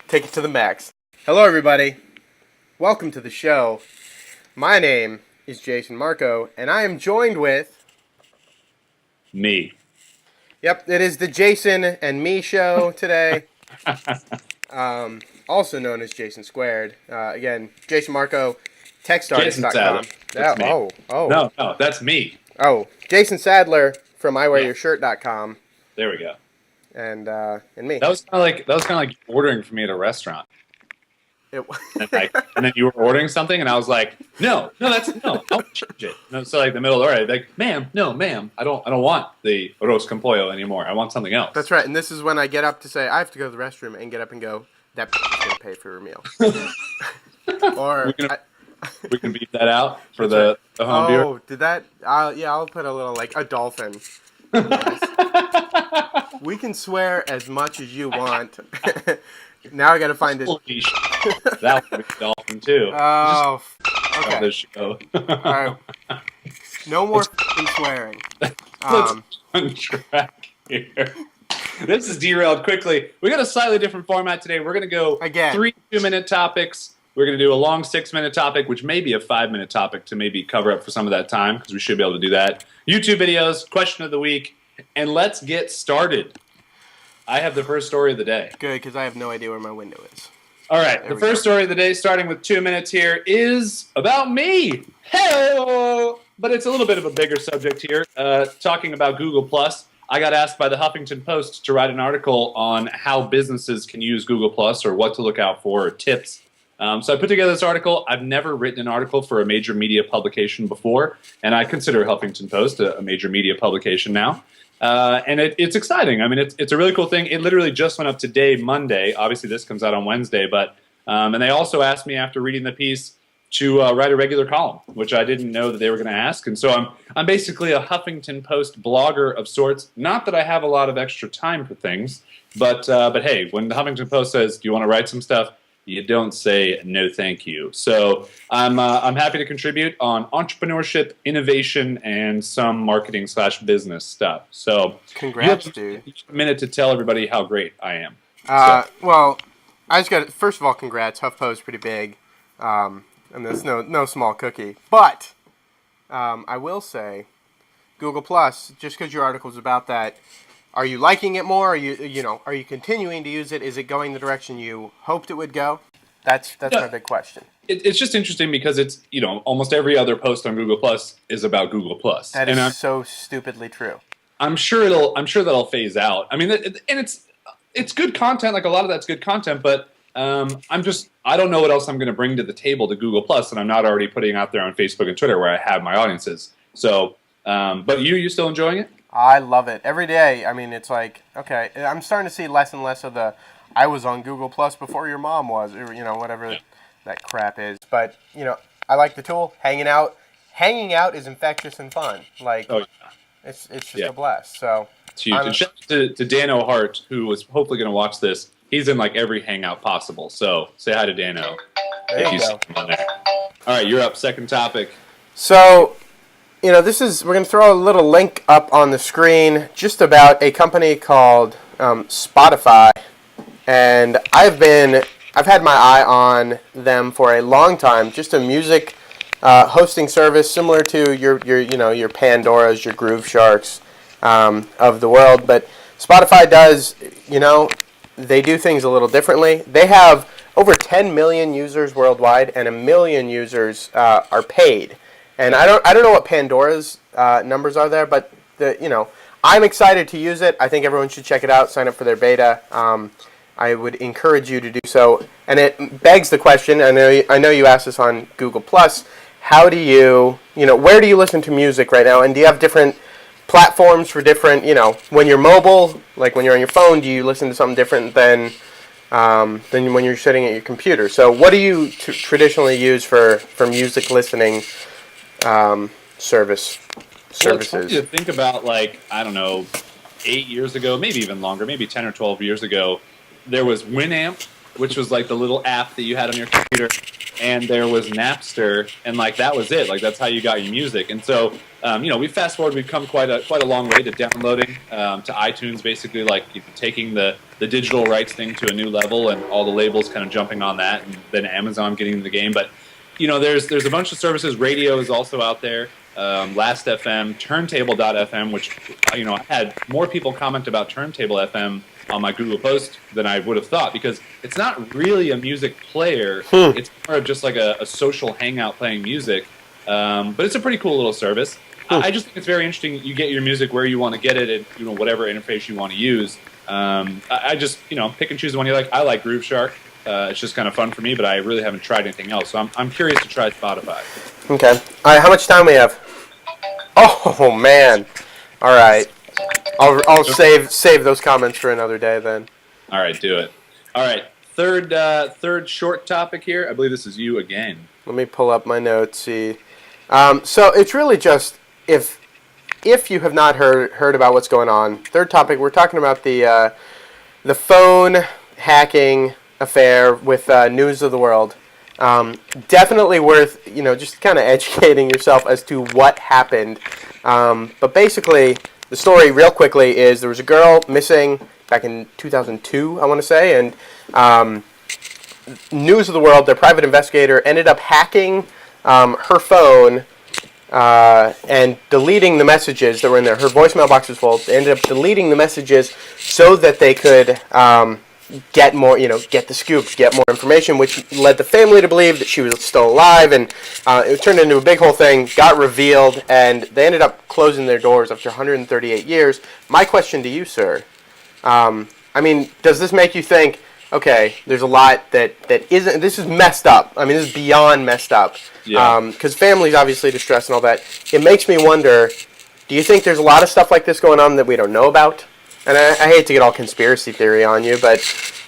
Take it to the max. Hello, everybody. Welcome to the show. My name is Jason Marco, and I am joined with... Me. Yep, it is the Jason and Me show today. Also known as Jason². Again, Jason Marco, Jason Sadler. textartist.com. That's me. No, that's me. Jason Sadler from Yeah. iwearyourshirt.com. There we go. And me. That was kind of like ordering for me at a restaurant. It, And then you were ordering something, and I was like, no, don't change it. And so like the middle of the order, like, ma'am, I don't want the arroz con pollo anymore. I want something else. That's right, and this is when I get up to say I have to go to the restroom and get up and go. That is gonna pay for your meal. Or we can beat that out for the home viewer. Oh, did that? Yeah, I'll put a little like a dolphin. We can swear as much as you want. Now I got to find it. That would be dolphin too. Oh, okay. The show. All right. No more swearing. Let's on track here. This is derailed quickly. We got a slightly different format today. We're going to go Again. 3 2-minute topics. We're going to do a long 6-minute topic, which may be a 5-minute topic to maybe cover up for some of that time, because we should be able to do that. YouTube videos, question of the week, and let's get started. I have the first story of the day. Good, because I have no idea where my window is. All right, the first story of the day, starting with 2 minutes here, is about me. Hello! But it's a little bit of a bigger subject here, talking about Google+. I got asked by the Huffington Post to write an article on how businesses can use Google+, or what to look out for, or tips. So I put together this article. I've never written an article for a major media publication before, and I consider Huffington Post a major media publication now. And it's exciting. I mean, it's a really cool thing. It literally just went up today, Monday. Obviously, this comes out on Wednesday. But and they also asked me after reading the piece to write a regular column, which I didn't know that they were going to ask. And so I'm basically a Huffington Post blogger of sorts. Not that I have a lot of extra time for things, but hey, when the Huffington Post says, "Do you want to write some stuff?" you don't say no, thank you. So I'm happy to contribute on entrepreneurship, innovation, and some marketing / business stuff. So Congrats, dude. A minute to tell everybody how great I am. Well, I just got first of all, congrats. HuffPo's pretty big, and that's no small cookie. But I will say, Google Plus, just because your article's about that. Are you liking it more? Are you continuing to use it? Is it going the direction you hoped it would go? That's my big question. It's just interesting because it's almost every other post on Google Plus is about Google Plus. That is so stupidly true. I'm sure that'll phase out. I mean, and it's good content. Like a lot of that's good content, but I don't know what else I'm going to bring to the table to Google Plus that I'm not already putting out there on Facebook and Twitter where I have my audiences. So, but you still enjoying it? I love it. Every day, I mean, it's like, okay, I'm starting to see less and less of the, I was on Google Plus before your mom was, or, whatever that crap is. But, I like the tool. Hanging out is infectious and fun. Like, it's just a blast. So, it's huge. And shout out to Dan O'Hart, who was hopefully going to watch this. He's in like every hangout possible. So, say hi to Dano. There you go. See him on there. All right, you're up. Second topic. So, we're going to throw a little link up on the screen just about a company called Spotify, and I've had my eye on them for a long time. Just a music hosting service similar to your Pandoras, your Groove Sharks of the world, but Spotify does, they do things a little differently. They have over 10 million users worldwide, and 1 million users are paid. And I don't know what Pandora's numbers are there, but I'm excited to use it. I think everyone should check it out. Sign up for their beta. I would encourage you to do so. And it begs the question. I know you asked this on Google Plus. How do where do you listen to music right now? And do you have different platforms for different? When you're mobile, like when you're on your phone, do you listen to something different than when you're sitting at your computer? So what do you traditionally use for music listening? Services. Well, it's funny to think about, like, I don't know, 8 years ago, maybe even longer, maybe 10 or 12 years ago, there was Winamp, which was like the little app that you had on your computer. and there was Napster, and like that was it. Like that's how you got your music. And so, we fast forward, we've come quite a long way to downloading to iTunes, basically like taking the digital rights thing to a new level, and all the labels kind of jumping on that, and then Amazon getting in the game. But there's a bunch of services. Radio is also out there. Last FM, Turntable.fm, which I had more people comment about Turntable FM on my Google post than I would have thought, because it's not really a music player. It's more of just like a social hangout playing music. But it's a pretty cool little service. I just think it's very interesting. You get your music where you want to get it, and whatever interface you want to use. I just pick and choose the one you like. I like Groove Shark. It's just kind of fun for me, but I really haven't tried anything else. So I'm curious to try Spotify. Okay. All right. How much time we have? Oh man. All right. I'll save those comments for another day then. All right, do it. All right, third short topic here. I believe this is you again. Let me pull up my notes. See, so it's really just if you have not heard about what's going on. Third topic, we're talking about the phone hacking affair with News of the World. Definitely worth just kind of educating yourself as to what happened. But basically, the story, real quickly, is there was a girl missing back in 2002, I want to say, and News of the World, their private investigator, ended up hacking her phone and deleting the messages that were in there. Her voicemail box was full. They ended up deleting the messages so that they could get more, get the scoop, get more information, which led the family to believe that she was still alive, and it turned into a big whole thing, got revealed, and they ended up closing their doors after 138 years. My question to you, sir, does this make you think, okay, there's a lot that isn't, this is messed up. This is beyond messed up. Yeah. Because families obviously distressed and all that. It makes me wonder, do you think there's a lot of stuff like this going on that we don't know about? And I hate to get all conspiracy theory on you, but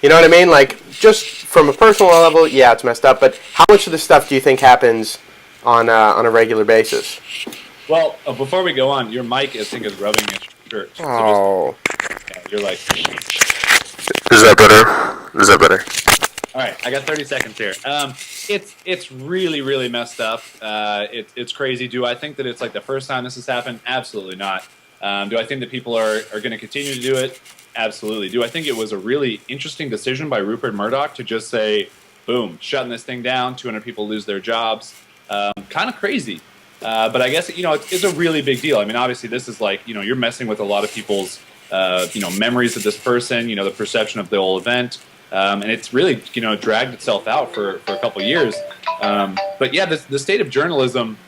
you know what I mean? Like, just from a personal level, yeah, it's messed up. But how much of this stuff do you think happens on a regular basis? Well, before we go on, your mic, I think, is rubbing against your shirt. Oh. You're like... Is that better? Is that better? All right, I got 30 seconds here. It's really, really messed up. It's crazy. Do I think that it's like the first time this has happened? Absolutely not. Do I think that people are going to continue to do it? Absolutely. Do I think it was a really interesting decision by Rupert Murdoch to just say, boom, shutting this thing down, 200 people lose their jobs? Kind of crazy. But I guess, it's a really big deal. Obviously this is like, you're messing with a lot of people's, memories of this person, the perception of the whole event. And it's really, dragged itself out for a couple years. But yeah, the state of journalism,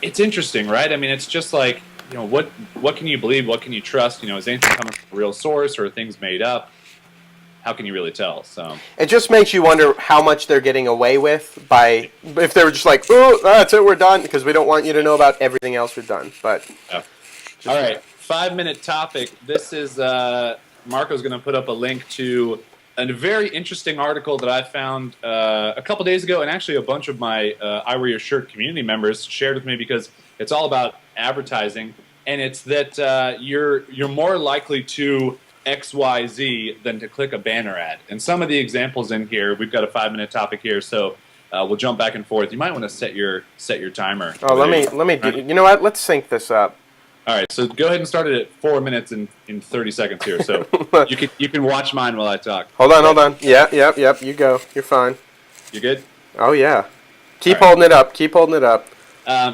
it's interesting, right? It's just like, what can you believe? What can you trust? Is anything coming from a real source, or are things made up? How can you really tell? So it just makes you wonder how much they're getting away with by, if they were just like, oh, that's it, we're done, because we don't want you to know about everything else we've done. But yeah. All right, 5-minute topic. This is Marco's going to put up a link to a very interesting article that I found a couple days ago, and actually a bunch of my I Wear Your Shirt community members shared with me, because it's all about advertising, and it's that you're more likely to XYZ than to click a banner ad. And some of the examples in here, we've got a 5-minute topic here, so we'll jump back and forth. You might want to set your timer. Oh, let me do, you know what? Let's sync this up. All right, so go ahead and start it at 4 minutes and 30 seconds here. So you can watch mine while I talk. Hold on. Yep. You go. You're fine. You good? Oh yeah. Keep holding it up. Keep holding it up.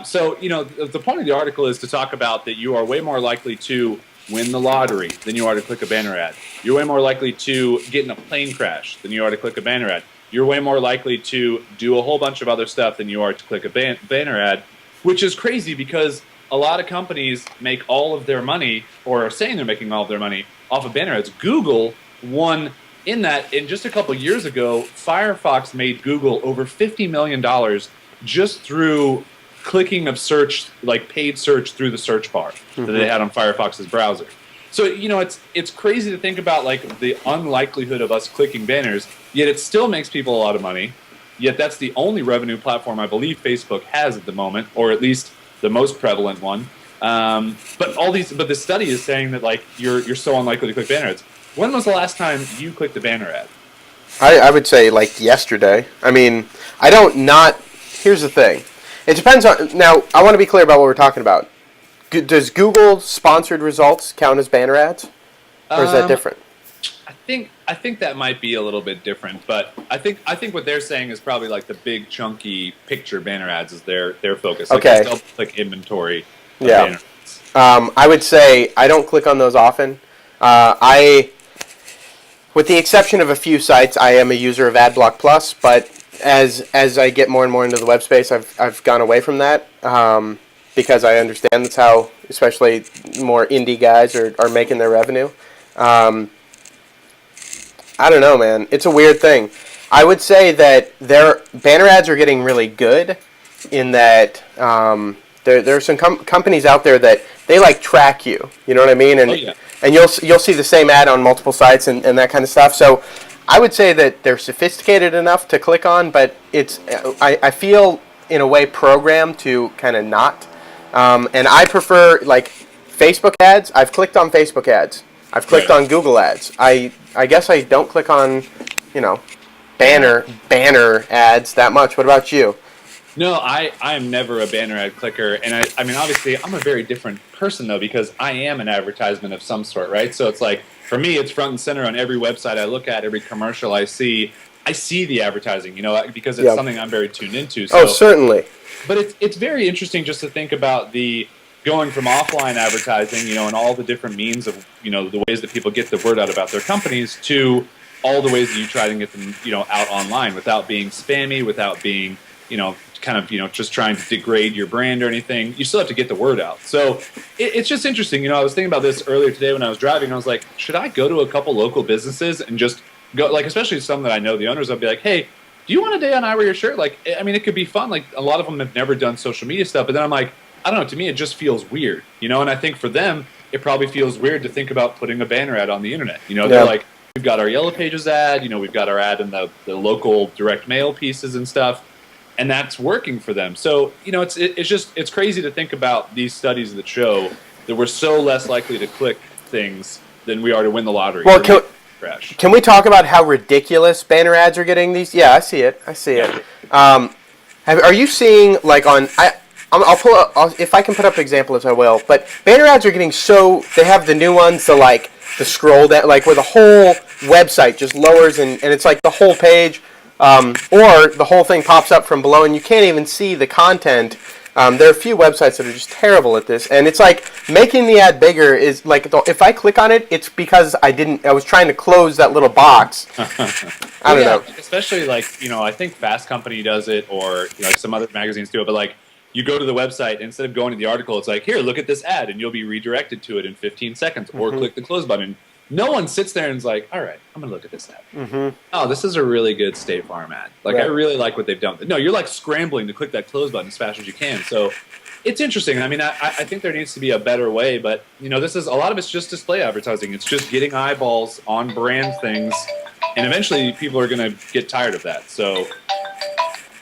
So the point of the article is to talk about that you are way more likely to win the lottery than you are to click a banner ad. You're way more likely to get in a plane crash than you are to click a banner ad. You're way more likely to do a whole bunch of other stuff than you are to click a banner ad, which is crazy because a lot of companies make all of their money, or are saying they're making all of their money, off of banner ads. Google won in that. In just a couple years ago, Firefox made Google over $50 million just through clicking of search, like paid search through the search bar that they had on Firefox's browser. So, it's crazy to think about like the unlikelihood of us clicking banners, yet it still makes people a lot of money. Yet that's the only revenue platform I believe Facebook has at the moment, or at least the most prevalent one. But the study is saying that like you're so unlikely to click banner ads. When was the last time you clicked a banner ad? I would say like yesterday. I mean, I don't not. Here's the thing. It depends on. Now, I want to be clear about what we're talking about. Does Google sponsored results count as banner ads, or is that different? I think that might be a little bit different, but I think what they're saying is probably like the big chunky picture banner ads is their focus. Like Okay. Click inventory. Yeah. Banner ads. I would say I don't click on those often. With the exception of a few sites, I am a user of AdBlock Plus, but as I get more and more into the web space, I've gone away from that because I understand that's how, especially more indie guys are making their revenue. I don't know, man. It's a weird thing. I would say that their banner ads are getting really good in that there are some companies out there that they like track you. You know what I mean? And and you'll see the same ad on multiple sites and that kind of stuff. So I would say that they're sophisticated enough to click on, but I feel in a way programmed to kind of not. And I prefer like Facebook ads. I've clicked on Facebook ads. I've clicked on Google ads. I guess I don't click on, banner ads that much. What about you? No, I am never a banner ad clicker, and I mean, obviously, I'm a very different person, though, because I am an advertisement of some sort, right? So it's like, for me, it's front and center on every website I look at, every commercial I see the advertising, because it's something I'm very tuned into. So, certainly. But it's very interesting just to think about the going from offline advertising, and all the different means of, the ways that people get the word out about their companies to all the ways that you try to get them, out online without being spammy, without being, just trying to degrade your brand or anything. You still have to get the word out. So it's just interesting. I was thinking about this earlier today when I was driving. I was like, should I go to a couple local businesses and just go, like, especially some that I know the owners, I'd be like, hey, do you want a day on I wear your shirt? Like, I mean, it could be fun. Like, a lot of them have never done social media stuff. But then I'm like, I don't know. To me, it just feels weird, And I think for them, it probably feels weird to think about putting a banner ad on the internet. They're like, we've got our Yellow Pages ad. We've got our ad in the local direct mail pieces and stuff. And that's working for them. So, it's crazy to think about these studies that show that we're so less likely to click things than we are to win the lottery. Well, can we talk about how ridiculous banner ads are getting these? Yeah, I see it. Are you seeing, like, I'll pull up, if I can put up examples, I will. But banner ads are getting they have the new ones, the scroll down, like where the whole website just lowers and it's like the whole page. Or the whole thing pops up from below and you can't even see the content. There are a few websites that are just terrible at this, and it's like making the ad bigger is like if I click on it, it's because I was trying to close that little box. I don't know. Especially I think Fast Company does it, or some other magazines do it, but like you go to the website, instead of going to the article, it's like, here, look at this ad, and you'll be redirected to it in 15 seconds, or click the close button. No one sits there and is like, all right, I'm going to look at this ad. Oh, this is a really good State Farm ad. Like, I really like what they've done. No, you're like scrambling to click that close button as fast as you can. So it's interesting. I mean, I think there needs to be a better way, but, a lot of it's just display advertising. It's just getting eyeballs on brand things, and eventually people are going to get tired of that. So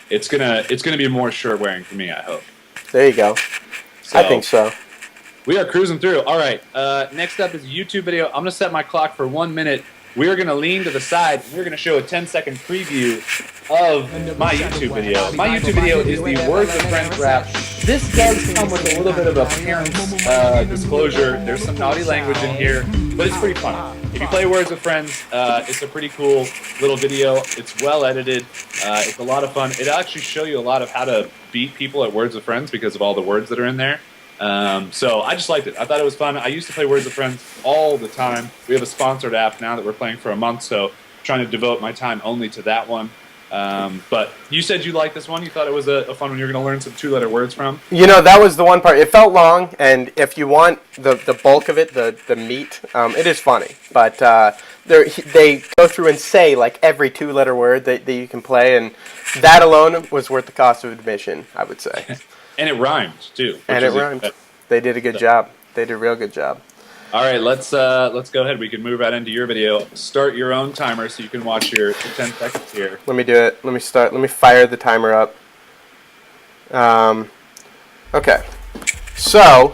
it's gonna be more shirt wearing for me, I hope. There you go. I think so. We are cruising through. All right. Next up is YouTube video. I'm going to set my clock for 1 minute. We are going to lean to the side. We're going to show a 10-second preview of my YouTube video. My YouTube video is the Words with Friends rap. This does come with a little bit of a parent's disclosure. There's some naughty language in here, but it's pretty fun. If you play Words with Friends, it's a pretty cool little video. It's well edited. It's a lot of fun. It'll actually show you a lot of how to beat people at Words with Friends because of all the words that are in there. So I just liked it. I thought it was fun. I used to play Words with Friends all the time. We have a sponsored app now that we're playing for a month, so I'm trying to devote my time only to that one. But you said you liked this one. You thought it was a fun one you're going to learn some two-letter words from? That was the one part. It felt long, and if you want the bulk of it, the meat, it is funny. But they go through and say like every two-letter word that you can play, and that alone was worth the cost of admission, I would say. And it rhymed too. And it rhymed. They did a good job. They did a real good job. All right, let's go ahead. We can move right into your video. Start your own timer so you can watch your 10 seconds here. Let me do it. Let me fire the timer up. Okay. So,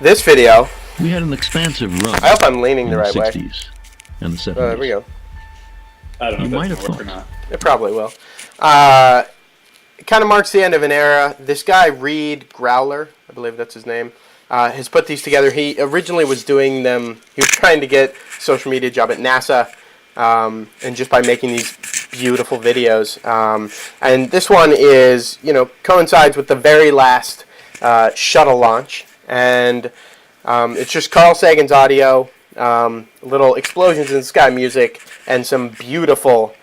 this video. We had an expansive run. I hope I'm leaning the right way. In the 60s and the 70s. There we go. I don't know You if might that's have gonna work or thought. not. It probably will. It kind of marks the end of an era. This guy, Reed Growler, I believe that's his name, has put these together. He originally was doing them, he was trying to get a social media job at NASA, and just by making these beautiful videos. And this one is, coincides with the very last shuttle launch. And it's just Carl Sagan's audio, little explosions in the sky music, and some beautiful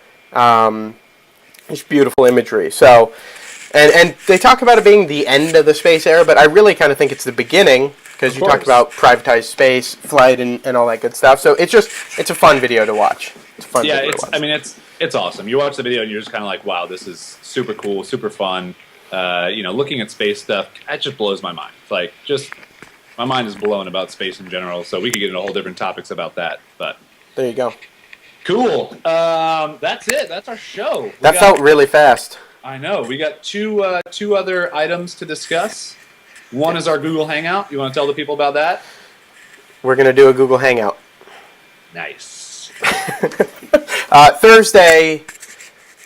imagery. So, and they talk about it being the end of the space era, but I really kind of think it's the beginning, because Of you talk course. about privatized space flight and all that good stuff. So it's a fun video to watch. It's a fun Yeah, video to watch. it's awesome. You watch the video and you're just kind of like, wow, this is super cool, super fun. Looking at space stuff, that just blows my mind. It's like, my mind is blown about space in general. So we could get into whole different topics about that. But There you go. cool. That's it. That's our show. That felt really fast. I know. We got two other items to discuss. One is our Google Hangout. You want to tell the people about that? We're going to do a Google Hangout. Nice. Thursday,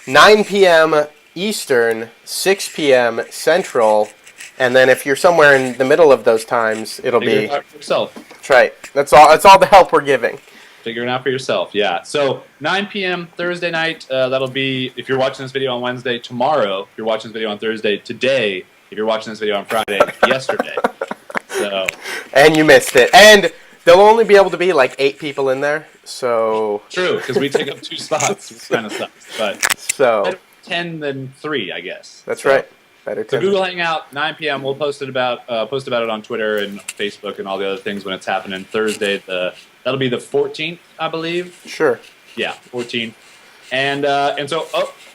9 p.m. Eastern, 6 p.m. Central, and then if you're somewhere in the middle of those times, it'll Figure be... it out for yourself. That's right. That's all the help we're giving. Figure it out for yourself, yeah. So 9 p.m. Thursday night, that'll be, if you're watching this video on Wednesday, tomorrow. If you're watching this video on Thursday, today. If you're watching this video on Friday, yesterday. So And you missed it. And there'll only be able to be like 8 people in there, so... true, because we take up 2 spots, which kind of sucks. But So, better 10 than 3, I guess. that's So- right. Better So to... Google Hangout, 9 p.m. We'll post about it on Twitter and Facebook and all the other things when it's happening. Thursday, that'll be the 14th, I believe. Sure. Yeah, 14th. And so,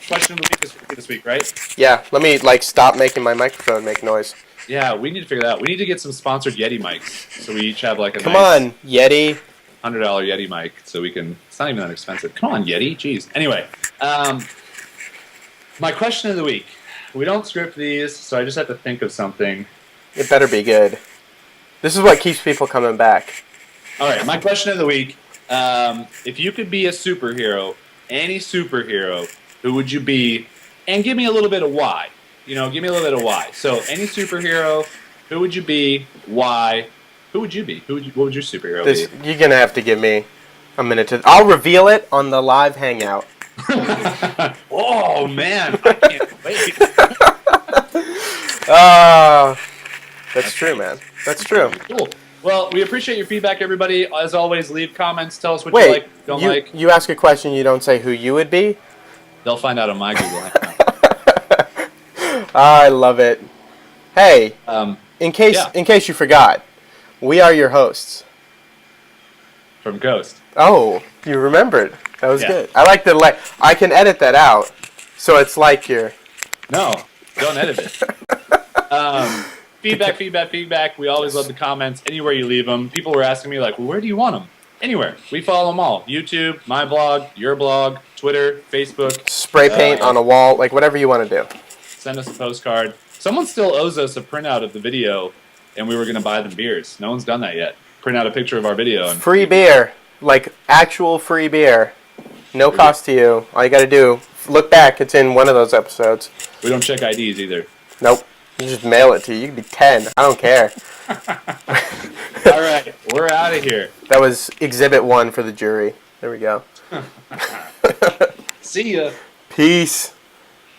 question of the week this week, right? Yeah, let me stop making my microphone make noise. Yeah, we need to figure that out. We need to get some sponsored Yeti mics, so we each have like a Come nice on, Yeti. $100 Yeti mic, so we can. It's not even that expensive. Come on, Yeti. Jeez. Anyway, my question of the week. We don't script these, so I just have to think of something. It better be good. This is what keeps people coming back. All right, my question of the week. If you could be a superhero, any superhero, who would you be? And give me a little bit of why. Give me a little bit of why. So, any superhero, who would you be? Why? Who would you be? What would your superhero be? You're gonna have to give me a minute to... I'll reveal it on the live hangout. Oh, man. I can't wait. That's true, man. That's true. Cool. Well, we appreciate your feedback, everybody. As always, leave comments. Tell us what you like, don't like. You ask a question, you don't say who you would be? They'll find out on my Google Hangout. I love it. Hey, in case you forgot, we are your hosts. From Ghost. Oh, you remembered. That was Yeah. good. I like the I can edit that out, so it's like you're... No, don't edit it. Feedback. We always love the comments. Anywhere you leave them. People were asking me, like, well, where do you want them? Anywhere. We follow them all. YouTube, my blog, your blog, Twitter, Facebook. Spray paint on a wall, whatever you want to do. Send us a postcard. Someone still owes us a printout of the video, and we were going to buy them beers. No one's done that yet. Print out a picture of our video. And Free beer. Actual free beer. No cost to you. All you got to do, look back. It's in one of those episodes. we don't check IDs either. Nope. You just mail it to you. You could be 10. I don't care. All right. We're out of here. That was Exhibit 1 for the jury. There we go. See ya. Peace.